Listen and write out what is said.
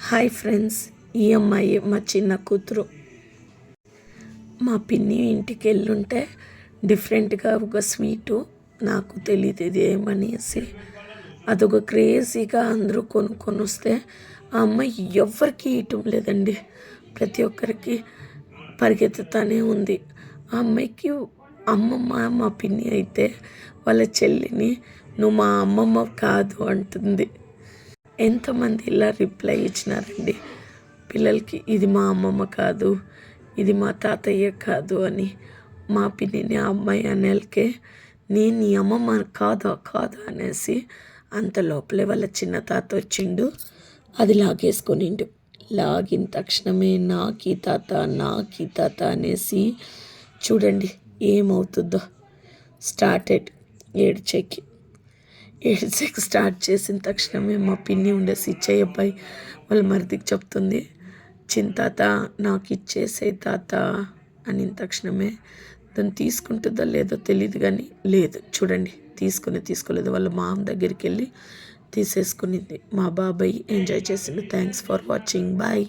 Hi friends, ఈ అమ్మాయి మా చిన్న కూతురు. మా పిన్ని ఇంటికి వెళ్ళుంటే డిఫరెంట్గా ఒక స్వీటు, నాకు తెలియదు ఇది ఏమనేసి, అదొక క్రేజీగా అందరూ కొనుక్కొని వస్తే ఆ అమ్మాయి ఎవ్వరికి ఇయటం లేదండి. ప్రతి ఒక్కరికి పరిగెత్తుతానే ఉంది. ఆ అమ్మాయికి అమ్మమ్మ, మా పిన్ని అయితే వాళ్ళ చెల్లిని నువ్వు మా అమ్మమ్మ కాదు అంటుంది. ఎంతమంది ఇలా రిప్లై ఇచ్చినారండి పిల్లలకి, ఇది మా అమ్మమ్మ కాదు, ఇది మా తాతయ్య కాదు అని. మా పిన్నిని ఆ అమ్మాయి అనేలకే నేను నీ అమ్మమ్మ కాదా కాదా అనేసి, అంత లోపలే వాళ్ళ చిన్న తాత వచ్చిండు, అది లాగేసుకొనిండు. లాగిన తక్షణమే నాకి తాత అనేసి చూడండి ఏమవుతుందో. స్టార్టెడ్ ఏడ్చేకి స్టార్ట్ చేసిన తక్షణమే మా పిన్ని ఉండే సిచ్చయ్య అబ్బాయి వాళ్ళ మరిదికి చెప్తుంది, చిన్న తాత నాకు ఇచ్చేసే తాత అని. తక్షణమే దాన్ని తీసుకుంటుందో లేదో తెలియదు కానీ లేదు చూడండి, తీసుకోలేదు. వాళ్ళ మామ దగ్గరికి వెళ్ళి తీసేసుకునింది. మా బాబాయ్ ఎంజాయ్ చేసిండు. Thanks for watching, bye.